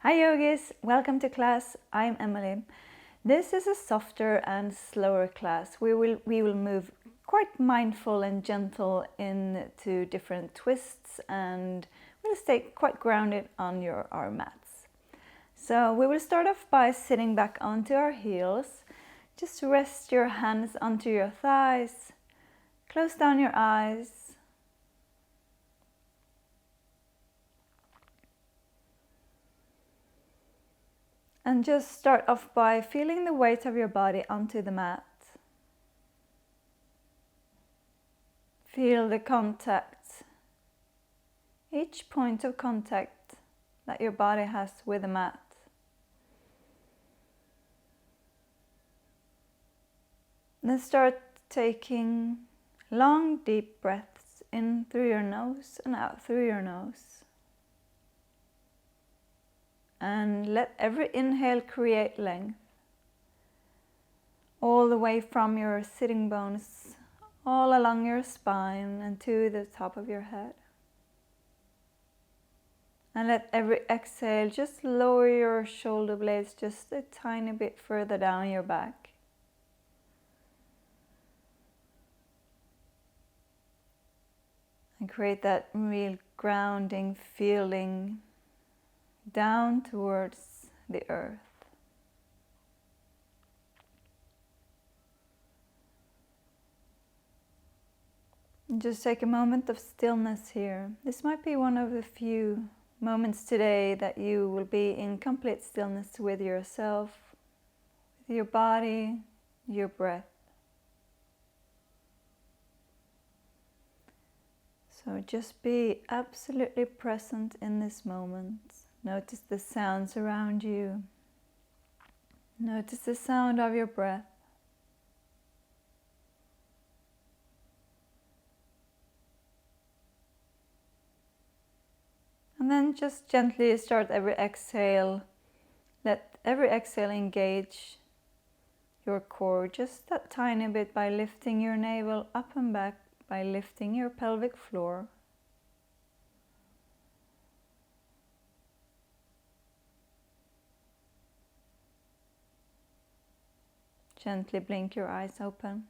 Hi yogis, welcome to class. I'm Emily. This is a softer and slower class. We will move quite mindful and gentle into different twists, and we'll stay quite grounded on our mats. So we will start off by sitting back onto our heels. Just rest your hands onto your thighs. Close down your eyes. And just start off by feeling the weight of your body onto the mat. Feel the contact, each point of contact that your body has with the mat. Then start taking long, deep breaths in through your nose and out through your nose. And let every inhale create length, all the way from your sitting bones, all along your spine and to the top of your head. And let every exhale just lower your shoulder blades just a tiny bit further down your back. And create that real grounding feeling down towards the earth. And just take a moment of stillness here. This might be one of the few moments today that you will be in complete stillness with yourself, with your body, your breath. So just be absolutely present in this moment. Notice the sounds around you. Notice the sound of your breath. And then just gently start every exhale. Let every exhale engage your core just that tiny bit by lifting your navel up and back, by lifting your pelvic floor. Gently blink your eyes open.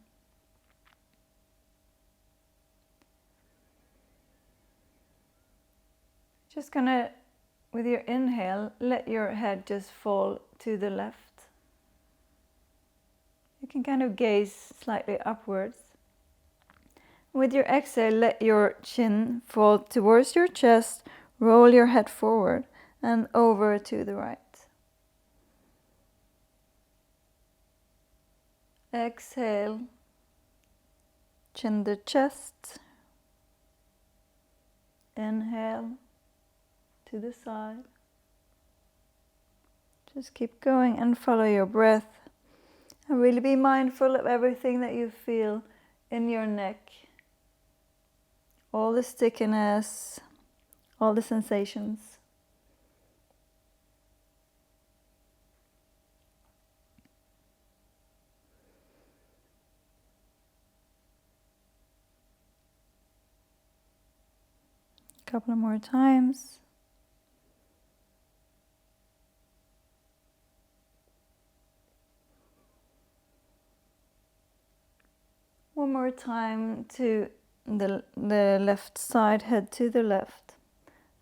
Just gonna, with your inhale, let your head just fall to the left. You can kind of gaze slightly upwards. With your exhale, let your chin fall towards your chest, roll your head forward and over to the right. Exhale, chin to chest. Inhale to the side. Just keep going and follow your breath. And really be mindful of everything that you feel in your neck. All the stickiness, all the sensations. A couple more times. One more time to the left side, head to the left.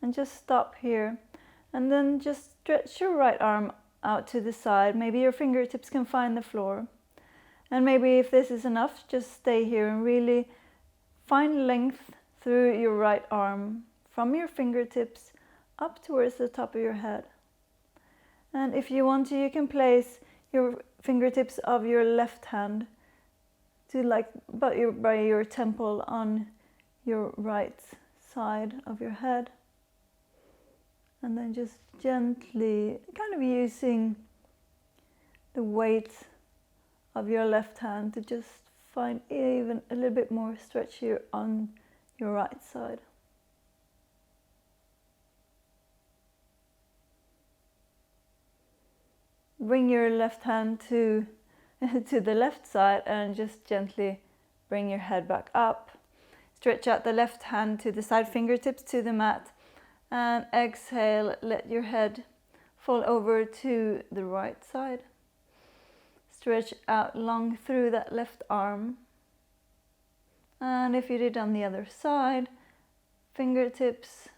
And just stop here. And then just stretch your right arm out to the side. Maybe your fingertips can find the floor. And maybe if this is enough, just stay here and really find length through your right arm from your fingertips up towards the top of your head. And if you want to, you can place your fingertips of your left hand to by your temple on your right side of your head. And then just gently, kind of using the weight of your left hand to just find even a little bit more stretch here on your right side. Bring your left hand to the left side and just gently bring your head back up. Stretch out the left hand to the side, fingertips to the mat. And exhale, let your head Fall over to the right side. Stretch out long through that left arm. And if you did on the other side, fingertips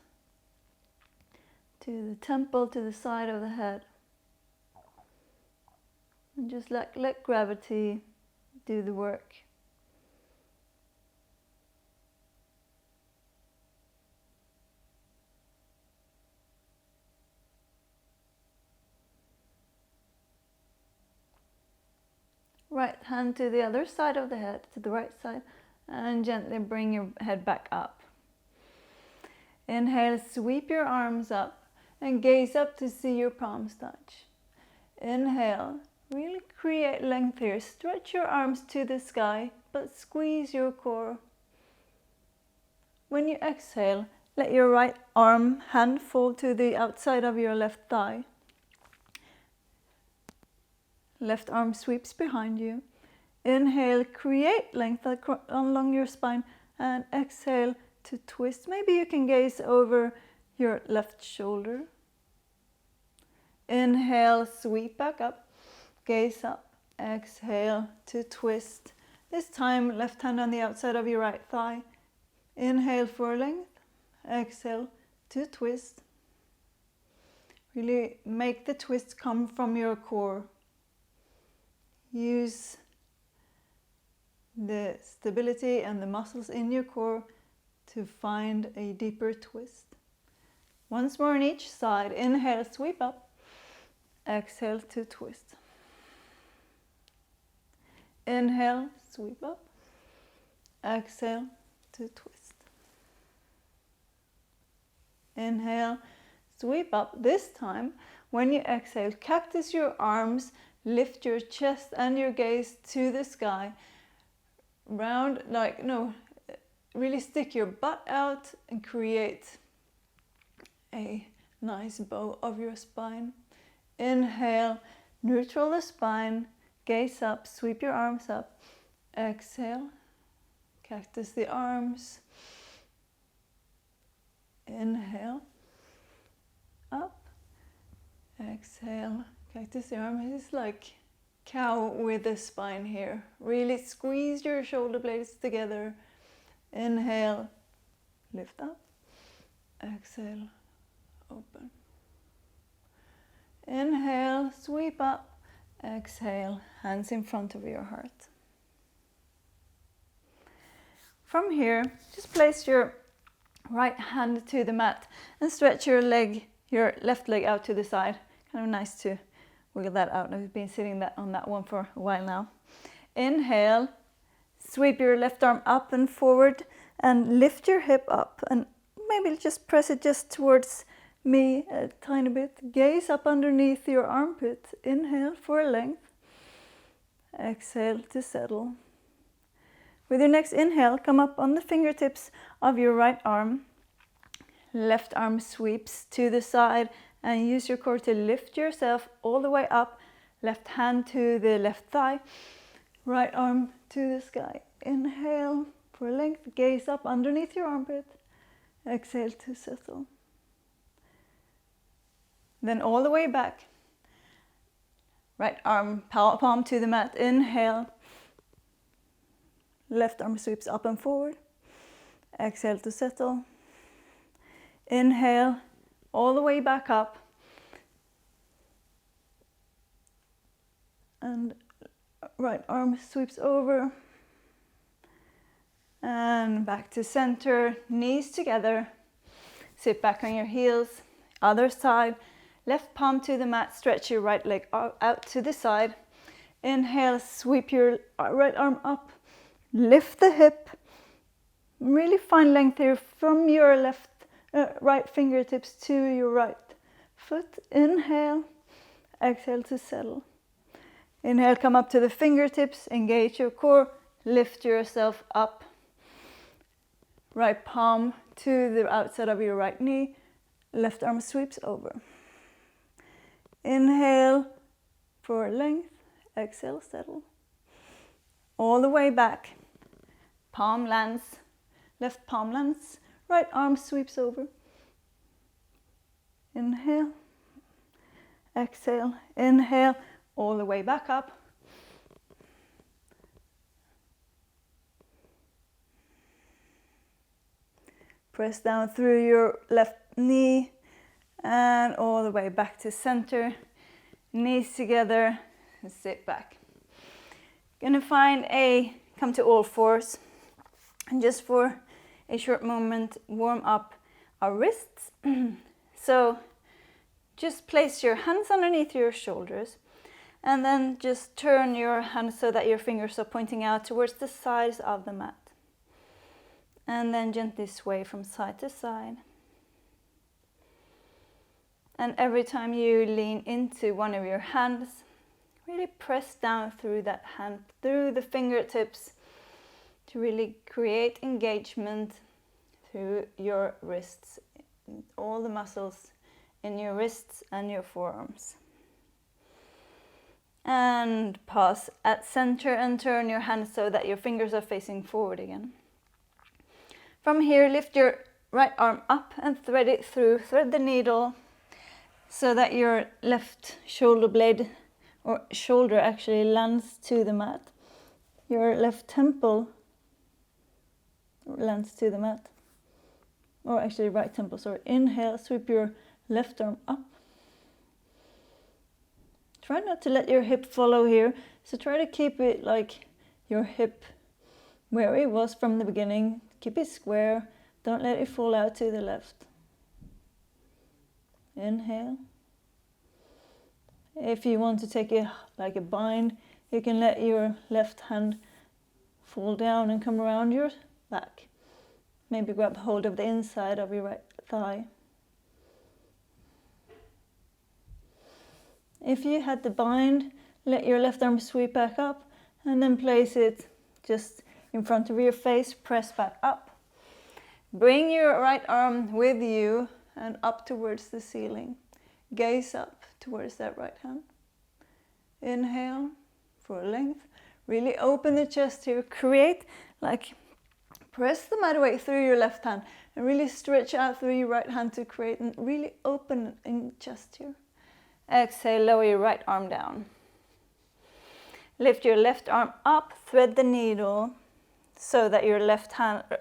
to the temple, to the side of the head. And just let gravity do the work. Right hand to the other side of the head, to the right side, and gently bring your head back up. Inhale, sweep your arms up and gaze up to see your palms touch. Inhale, really create length here. Stretch your arms to the sky, but squeeze your core. When you exhale, let your right hand fall to the outside of your left thigh. Left arm sweeps behind you. Inhale, create length along your spine, and exhale to twist. Maybe you can gaze over your left shoulder. Inhale, sweep back up, gaze up. Exhale to twist. This time, left hand on the outside of your right thigh. Inhale for length. Exhale to twist. Really make the twist come from your core. Use the stability and the muscles in your core to find a deeper twist. Once more on each side. Inhale, sweep up. Exhale to twist. Inhale, sweep up. Exhale to twist. Inhale, sweep up. This time, when you exhale, cactus your arms, lift your chest and your gaze to the sky. Really stick your butt out and create a nice bow of your spine. Inhale, neutral the spine, gaze up, sweep your arms up. Exhale, cactus the arms. Inhale, up. Exhale, cactus the arms. It's like cow with the spine here. Really squeeze your shoulder blades together. Inhale, lift up. Exhale, open. Inhale, sweep up. Exhale, hands in front of your heart. From here, just place your right hand to the mat and stretch your left leg out to the side. Kind of nice to wiggle that out. I've been sitting on that one for a while now. Inhale, sweep your left arm up and forward and lift your hip up and maybe just press it just towards me a tiny bit. Gaze up underneath your armpit. Inhale for length. Exhale to settle. With your next inhale, come up on the fingertips of your right arm. Left arm sweeps to the side and use your core to lift yourself all the way up. Left hand to the left thigh. Right arm to the sky. Inhale for length. Gaze up underneath your armpit. Exhale to settle. Then all the way back. Right arm, palm to the mat. Inhale. Left arm sweeps up and forward. Exhale to settle. Inhale, all the way back up. And right arm sweeps over. And back to center, knees together. Sit back on your heels. Other side. Left palm to the mat, stretch your right leg out to the side. Inhale, sweep your right arm up. Lift the hip. Really find length here from your right fingertips to your right foot. Inhale, exhale to settle. Inhale, come up to the fingertips, engage your core, lift yourself up. Right palm to the outside of your right knee, left arm sweeps over. Inhale for length, exhale, settle. All the way back. Palm lands, left palm lands, right arm sweeps over. Inhale, Exhale, inhale, all the way back up. Press down through your left knee and all the way back to center. Knees together and sit back. Gonna come to all fours, and just for a short moment warm up our wrists. So just place your hands underneath your shoulders and then just turn your hands so that your fingers are pointing out towards the sides of the mat. And then gently sway from side to side. And every time you lean into one of your hands, really press down through that hand, through the fingertips, to really create engagement through your wrists, all the muscles in your wrists and your forearms. And pause at center and turn your hands so that your fingers are facing forward again. From here, lift your right arm up and thread it through. Thread the needle so that your left shoulder blade or shoulder actually lands to the mat. Your left temple lands to the mat. Or actually right temple, sorry. Inhale, sweep your left arm up. Try not to let your hip follow here. So try to keep it like your hip where it was from the beginning. Keep it square. Don't let it fall out to the left. Inhale. If you want to take it like a bind, you can let your left hand fall down and come around your back. Maybe grab hold of the inside of your right thigh. If you had the bind, let your left arm sweep back up and then place it just in front of your face, press back up. Bring your right arm with you and up towards the ceiling. Gaze up towards that right hand. Inhale for length. Really open the chest here. Create press the mat away through your left hand and really stretch out through your right hand to create and really open in chest here. Exhale, lower your right arm down. Lift your left arm up, thread the needle so that your left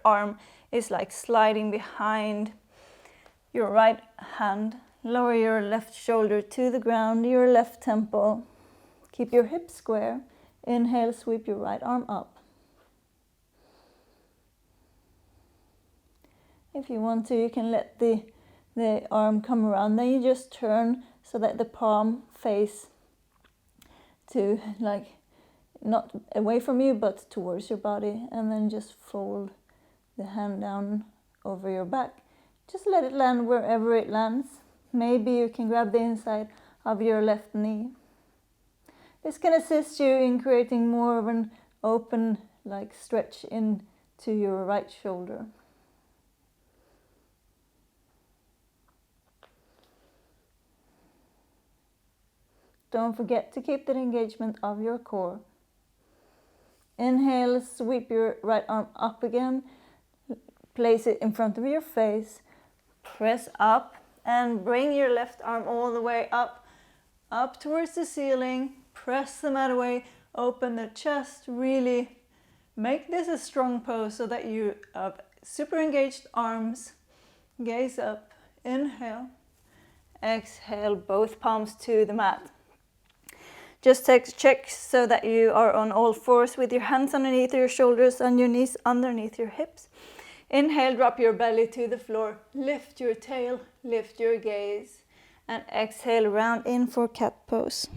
arm is like sliding behind your right hand. Lower your left shoulder to the ground, your left temple. Keep your hips square. Inhale, sweep your right arm up. If you want to, you can let the arm come around. Then you just turn so that the palm face to not away from you but towards your body, and then just fold the hand down over your back. Just let it land wherever it lands. Maybe you can grab the inside of your left knee. This can assist you in creating more of an open stretch into your right shoulder. Don't forget to keep the engagement of your core. Inhale, sweep your right arm up again. Place it in front of your face. Press up and bring your left arm all the way up towards the ceiling. Press the mat away. Open the chest. Really make this a strong pose so that you have super engaged arms. Gaze up. Inhale. Exhale, both palms to the mat. Just check so that you are on all fours with your hands underneath your shoulders and your knees underneath your hips. Inhale, drop your belly to the floor. Lift your tail, lift your gaze. And exhale, round in for cat pose.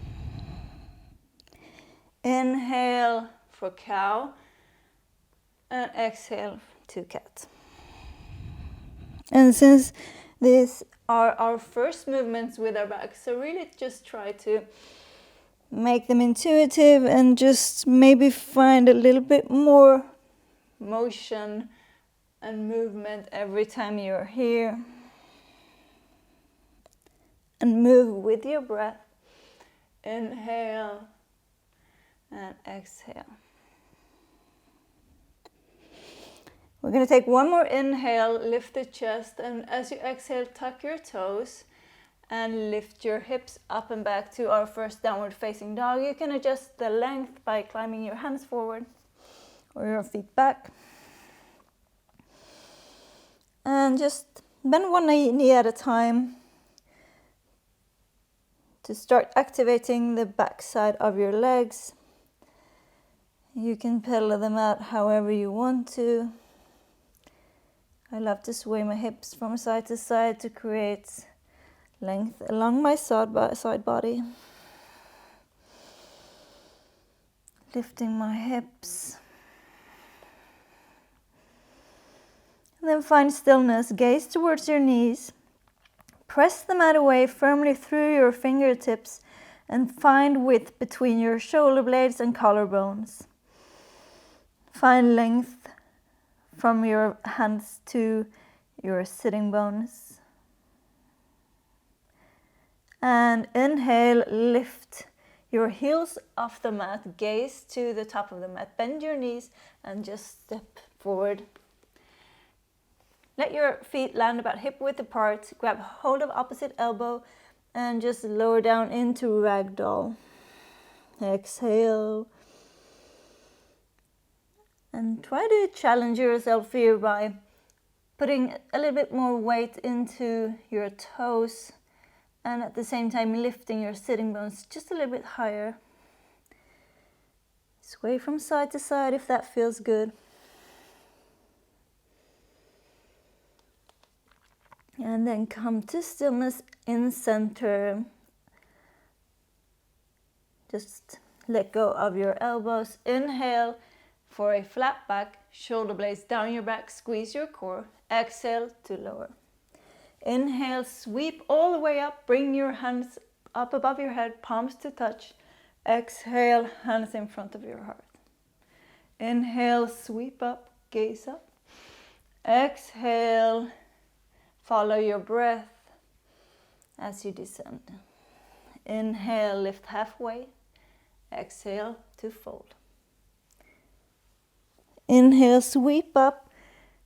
Inhale for cow. And exhale to cat. And since these are our first movements with our back, so really just try to make them intuitive and just maybe find a little bit more motion and movement every time you're here. And move with your breath. Inhale and exhale. We're going to take one more inhale, lift the chest, and as you exhale, tuck your toes And lift your hips up and back to our first downward facing dog. You can adjust the length by climbing your hands forward or your feet back. And just bend one knee at a time to start activating the back side of your legs. You can pedal them out however you want to. I love to sway my hips from side to side to create length along my side body. Lifting my hips. And then find stillness. Gaze towards your knees. Press the mat away firmly through your fingertips and find width between your shoulder blades and collarbones. Find length from your hands to your sitting bones. And inhale, lift your heels off the mat, gaze to the top of the mat, bend your knees and just step forward. Let your feet land about hip width apart, grab hold of opposite elbow and just lower down into ragdoll. Exhale. And try to challenge yourself here by putting a little bit more weight into your toes and at the same time lifting your sitting bones just a little bit higher. Sway from side to side if that feels good. And then come to stillness in center. Just let go of your elbows. Inhale for a flat back, shoulder blades down your back, squeeze your core. Exhale to lower. Inhale, sweep all the way up, bring your hands up above your head, palms to touch. Exhale, hands in front of your heart. Inhale, sweep up, gaze up. Exhale, follow your breath as you descend. Inhale, lift halfway. Exhale to fold. Inhale, sweep up.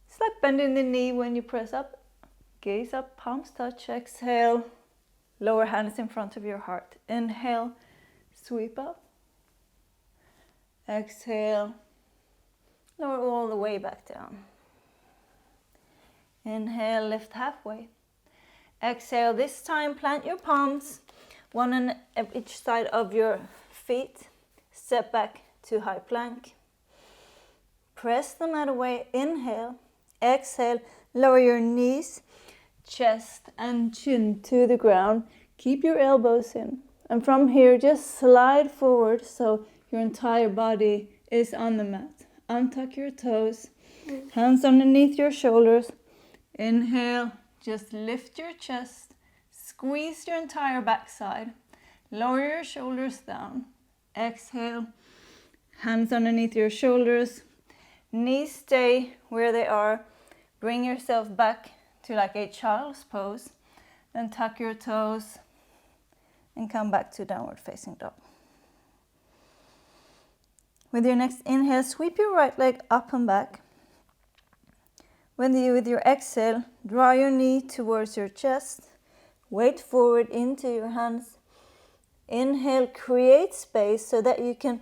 It's like bending the knee when you press up. Gaze up, palms touch. Exhale, lower hands in front of your heart. Inhale, sweep up. Exhale, lower all the way back down. Inhale, lift halfway. Exhale, this time plant your palms, one on each side of your feet. Step back to high plank. Press the mat away. Inhale. Exhale, lower your knees, chest and chin to the ground. Keep your elbows in. And from here, just slide forward so your entire body is on the mat. Untuck your toes, hands underneath your shoulders. Inhale, just lift your chest, squeeze your entire backside, lower your shoulders down. Exhale, hands underneath your shoulders, knees stay where they are. Bring yourself back to like a child's pose. Then tuck your toes and come back to downward facing dog. With your next inhale, sweep your right leg up and back. With your exhale, draw your knee towards your chest. Weight forward into your hands. Inhale, create space so that you can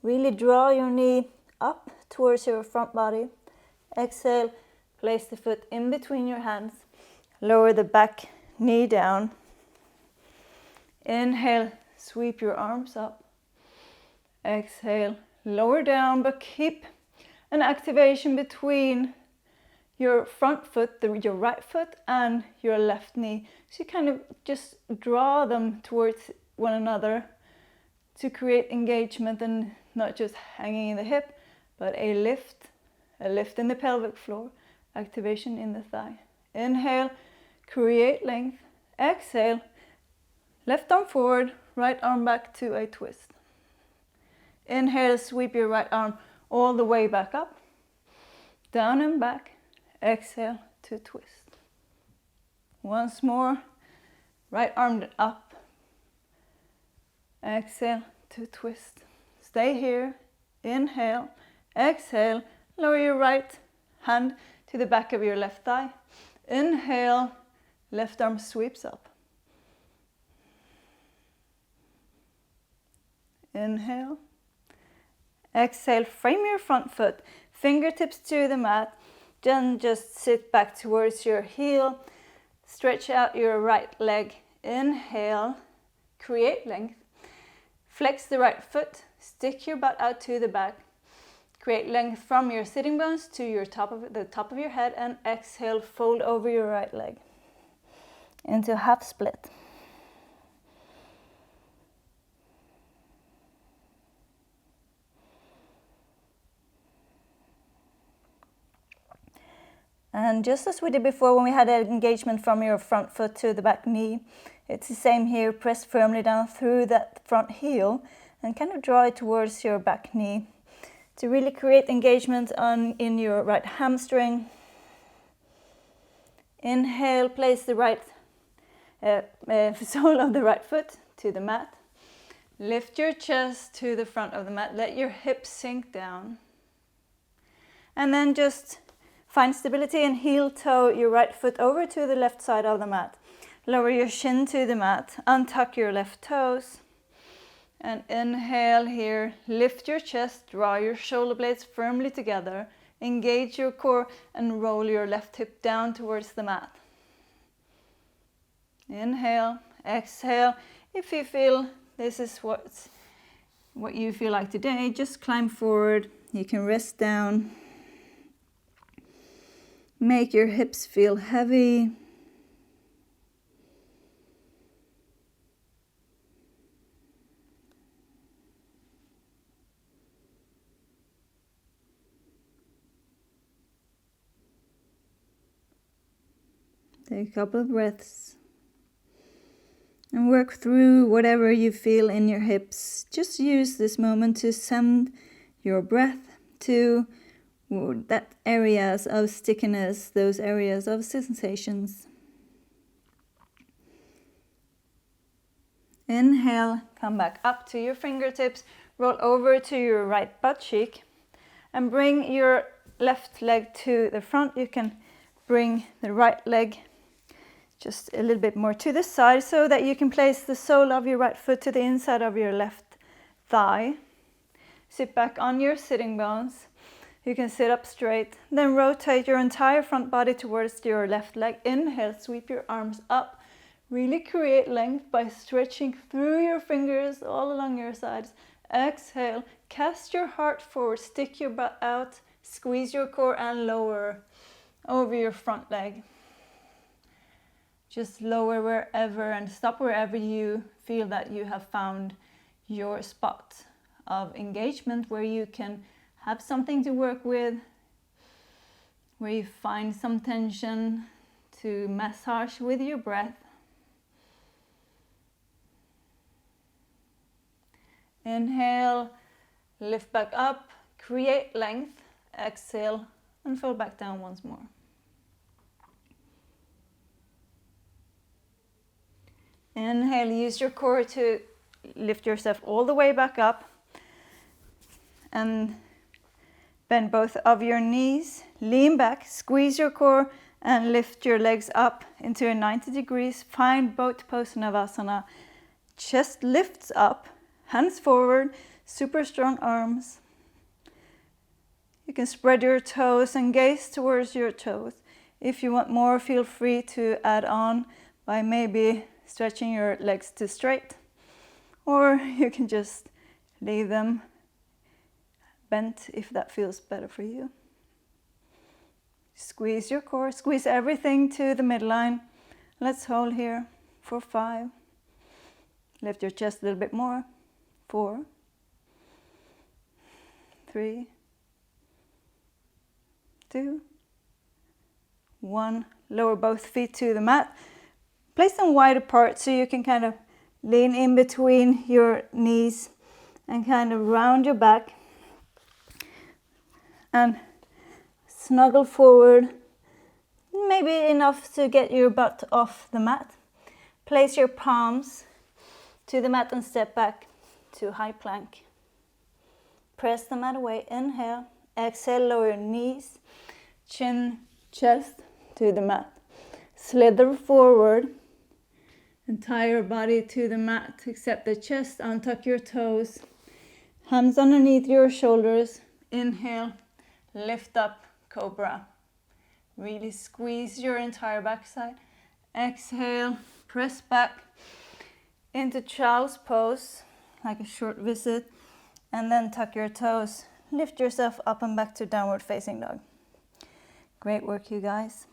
really draw your knee up towards your front body. Exhale, place the foot in between your hands. Lower the back knee down. Inhale, sweep your arms up. Exhale, lower down, but keep an activation between your front foot, your right foot and your left knee. So you kind of just draw them towards one another to create engagement and not just hanging in the hip, but a lift in the pelvic floor, activation in the thigh. Inhale, create length. Exhale, left arm forward, right arm back to a twist. Inhale, sweep your right arm all the way back up, down and back. Exhale to twist. Once more, right arm up. Exhale to twist. Stay here. Inhale. Exhale. Lower your right hand to the back of your left thigh. Inhale. Left arm sweeps up. Inhale. Exhale, frame your front foot, fingertips to the mat. Then just sit back towards your heel. Stretch out your right leg. Inhale, create length. Flex the right foot, stick your butt out to the back. Create length from your sitting bones to the top of your head, and exhale, fold over your right leg into half split. And just as we did before when we had an engagement from your front foot to the back knee, it's the same here. Press firmly down through that front heel and kind of draw it towards your back knee to really create engagement in your right hamstring. Inhale, place the right sole of the right foot to the mat. Lift your chest to the front of the mat. Let your hips sink down. And then just find stability and heel toe your right foot over to the left side of the mat. Lower your shin to the mat. Untuck your left toes. And inhale here. Lift your chest. Draw your shoulder blades firmly together. Engage your core and roll your left hip down towards the mat. Inhale. Exhale. If you feel this is what you feel like today, just climb forward. You can rest down. Make your hips feel heavy. Take a couple of breaths. And work through whatever you feel in your hips. Just use this moment to send your breath to that areas of stickiness, those areas of sensations. Inhale, come back up to your fingertips, roll over to your right butt cheek, and bring your left leg to the front. You can bring the right leg just a little bit more to the side so that you can place the sole of your right foot to the inside of your left thigh. Sit back on your sitting bones. You can sit up straight, then rotate your entire front body towards your left leg. Inhale, sweep your arms up. Really create length by stretching through your fingers all along your sides. Exhale, cast your heart forward, stick your butt out, squeeze your core and lower over your front leg. Just lower wherever and stop wherever you feel that you have found your spot of engagement where you can have something to work with, where you find some tension to massage with your breath. Inhale, lift back up, create length. Exhale, and fall back down once more. Inhale, use your core to lift yourself all the way back up. And bend both of your knees, lean back, squeeze your core, and lift your legs up into a 90 degrees. Find boat pose Savasana. Chest lifts up, hands forward, super strong arms. You can spread your toes and gaze towards your toes. If you want more, feel free to add on by maybe stretching your legs to straight, or you can just leave them bent if that feels better for you. Squeeze your core, squeeze everything to the midline. Let's hold here for 5. Lift your chest a little bit more. 4, 3, 2, 1. Lower both feet to the mat. Place them wide apart so you can kind of lean in between your knees and kind of round your back. And snuggle forward, maybe enough to get your butt off the mat. Place your palms to the mat and step back to high plank. Press the mat away. Inhale. Exhale, lower your knees, chin, chest to the mat. Slither forward and tie your body to the mat except the chest. Untuck your toes. Hands underneath your shoulders. Inhale, lift up, cobra. Really squeeze your entire backside. Exhale, press back into child's pose, like a short visit. And then tuck your toes. Lift yourself up and back to downward facing dog. Great work, you guys.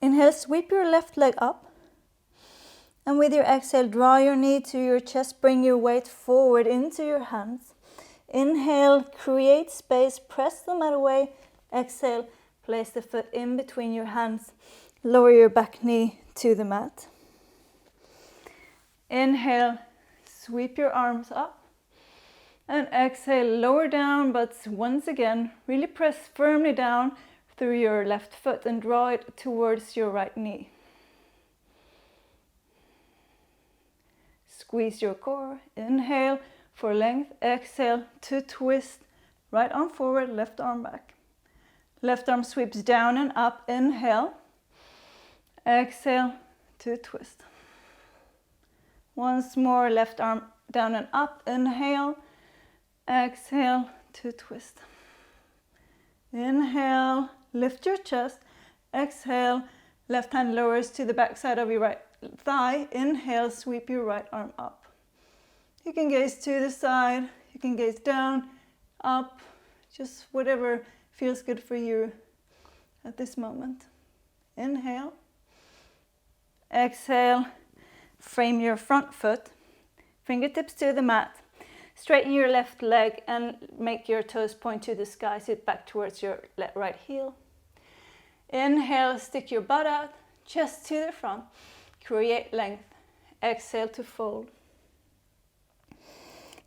Inhale, sweep your left leg up. And with your exhale, draw your knee to your chest. Bring your weight forward into your hands. Inhale, create space, press the mat away. Exhale, place the foot in between your hands. Lower your back knee to the mat. Inhale, sweep your arms up. And exhale, lower down, but once again, really press firmly down through your left foot and draw it towards your right knee. Squeeze your core. Inhale for length. Exhale to twist. Right arm forward, left arm back. Left arm sweeps down and up. Inhale. Exhale to twist. Once more, left arm down and up. Inhale. Exhale to twist. Inhale, lift your chest. Exhale, left hand lowers to the back side of your right thigh. Inhale, sweep your right arm up. You can gaze to the side, you can gaze down, up, just whatever feels good for you at this moment. Inhale. Exhale, frame your front foot, fingertips to the mat. Straighten your left leg and make your toes point to the sky. Sit back towards your right heel. Inhale, stick your butt out, chest to the front. Create length. Exhale to fold.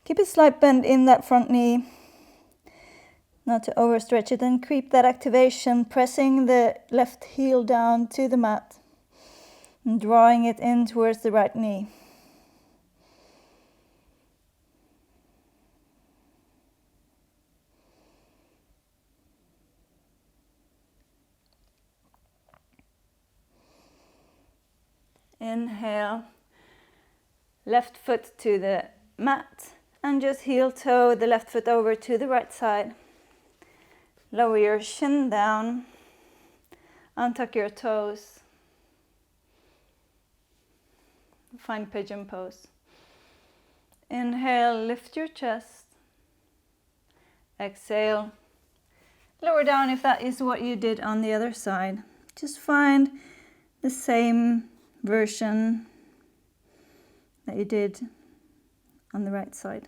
Keep a slight bend in that front knee. Not to overstretch it, and keep that activation, pressing the left heel down to the mat and drawing it in towards the right knee. Inhale, left foot to the mat and just heel toe the left foot over to the right side. Lower your shin down, untuck your toes. Find pigeon pose. Inhale, lift your chest. Exhale, lower down if that is what you did on the other side. Just find the same version that you did on the right side.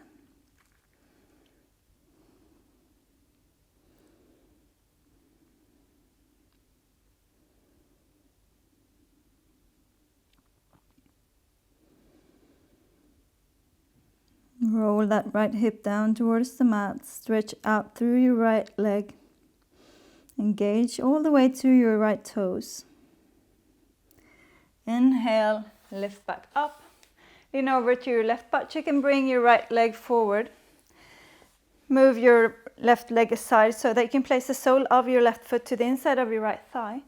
Roll that right hip down towards the mat, stretch out through your right leg, engage all the way to your right toes. Inhale, lift back up. Lean over to your left butt cheek and bring your right leg forward. Move your left leg aside so that you can place the sole of your left foot to the inside of your right thigh.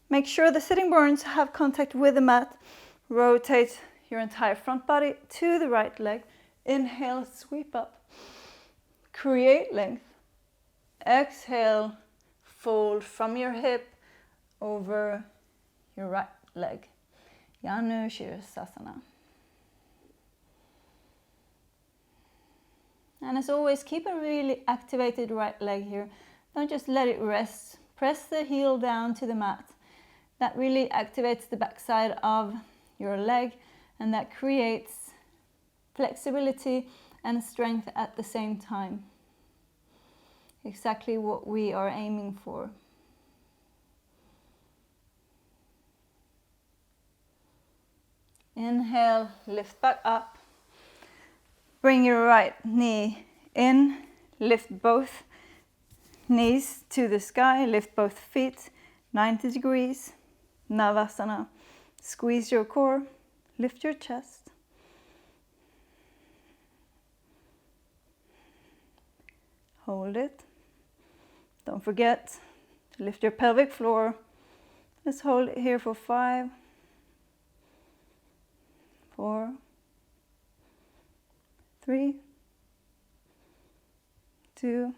Make sure the sitting bones have contact with the mat. Rotate your entire front body to the right leg. Inhale, sweep up. Create length. Exhale, fold from your hip over your right leg. Janu Shirasana. And as always, keep a really activated right leg here. Don't just let it rest. Press the heel down to the mat. That really activates the backside of your leg, and that creates flexibility and strength at the same time. Exactly what we are aiming for. Inhale, lift back up. Bring your right knee in. Lift both knees to the sky. Lift both feet 90 degrees. Savasana. Squeeze your core. Lift your chest. Hold it. Don't forget to lift your pelvic floor. Let's hold it here for 5, 4, 3, 2,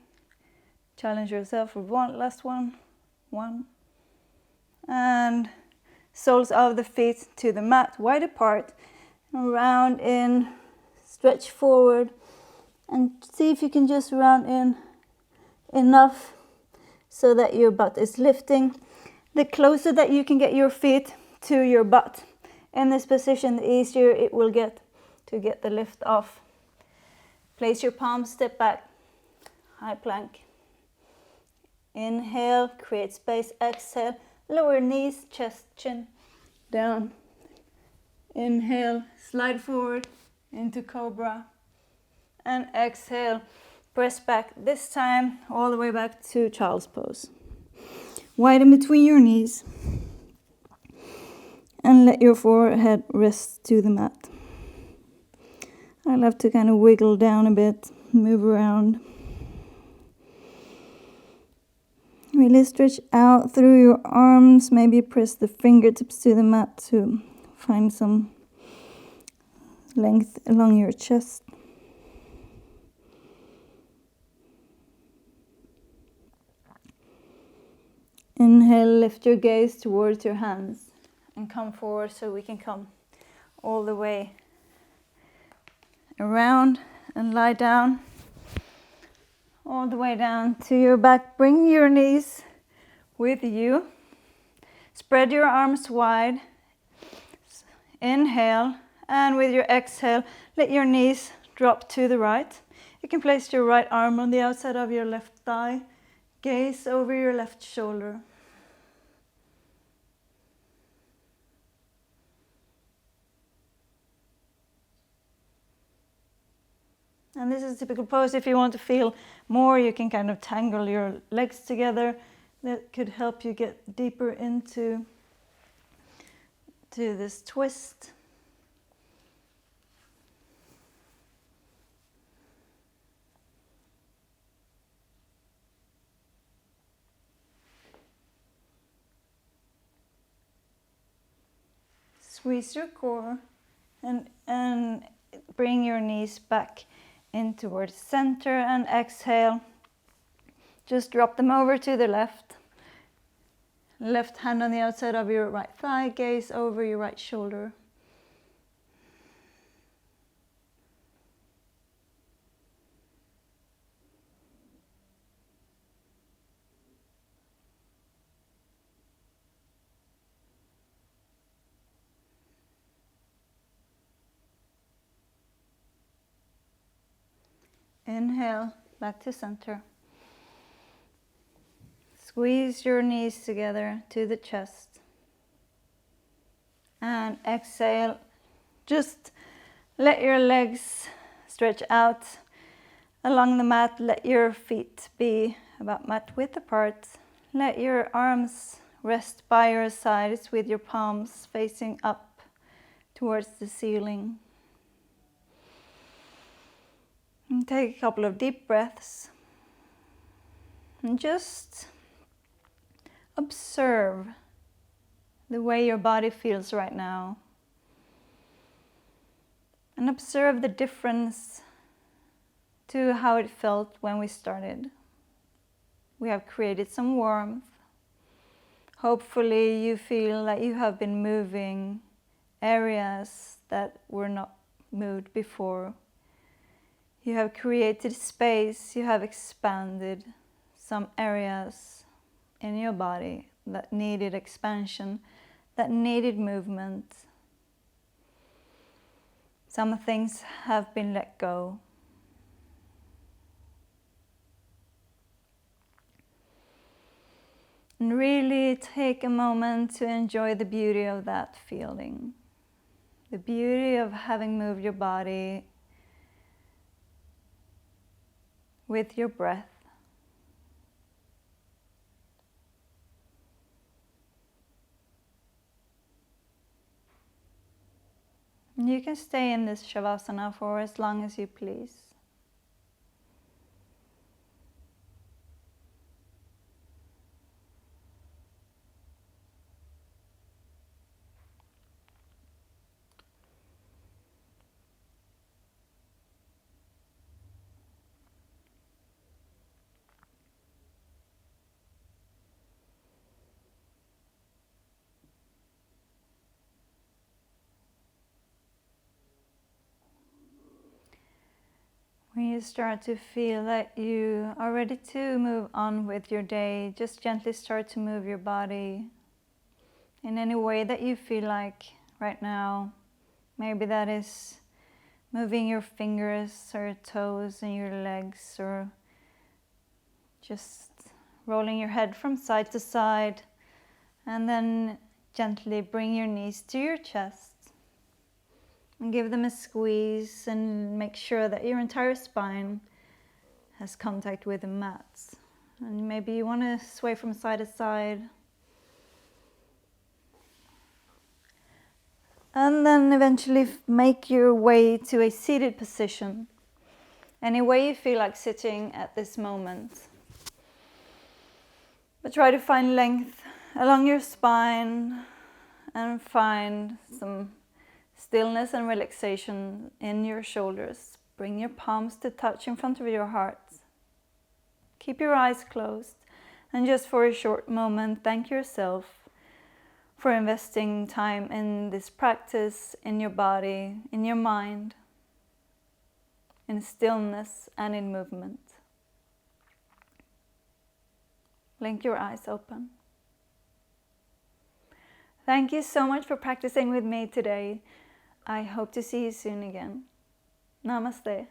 challenge yourself with one last one. 1, and soles of the feet to the mat, wide apart, round in, stretch forward, and see if you can just round in enough so that your butt is lifting. The closer that you can get your feet to your butt in this position, the easier it will get to get the lift off. Place your palms, step back, high plank. Inhale, create space, exhale, lower knees, chest, chin, down. Inhale, slide forward into cobra. And exhale, press back, this time all the way back to child's pose. Widen between your knees. And let your forehead rest to the mat. I love to kind of wiggle down a bit, move around. Really stretch out through your arms, maybe press the fingertips to the mat to find some length along your chest. Inhale, lift your gaze towards your hands and come forward so we can come all the way around and lie down. All the way down to your back. Bring your knees with you. Spread your arms wide. Inhale, and with your exhale, let your knees drop to the right. You can place your right arm on the outside of your left thigh. Gaze over your left shoulder. And this is a typical pose. If you want to feel more, you can kind of tangle your legs together. That could help you get deeper into this twist. Squeeze your core and bring your knees back in towards center, and exhale. Just drop them over to the left. Left hand on the outside of your right thigh, gaze over your right shoulder. Inhale, back to center. Squeeze your knees together to the chest. And exhale, just let your legs stretch out along the mat. Let your feet be about mat width apart. Let your arms rest by your sides with your palms facing up towards the ceiling. And take a couple of deep breaths. And just observe the way your body feels right now. And observe the difference to how it felt when we started. We have created some warmth. Hopefully you feel like you have been moving areas that were not moved before. You have created space, you have expanded some areas in your body that needed expansion, that needed movement. Some things have been let go. And really take a moment to enjoy the beauty of that feeling. The beauty of having moved your body with your breath. And you can stay in this Savasana for as long as you please. you start to feel that you are ready to move on with your day, just gently start to move your body in any way that you feel like right now. Maybe that is moving your fingers or toes and your legs, or just rolling your head from side to side, and then gently bring your knees to your chest and give them a squeeze and make sure that your entire spine has contact with the mats. And maybe you want to sway from side to side. And then eventually make your way to a seated position. Any way you feel like sitting at this moment. But try to find length along your spine and find some stillness and relaxation in your shoulders. Bring your palms to touch in front of your heart. Keep your eyes closed, and just for a short moment, thank yourself for investing time in this practice, in your body, in your mind, in stillness and in movement. Blink your eyes open. Thank you so much for practicing with me today. I hope to see you soon again. Namaste.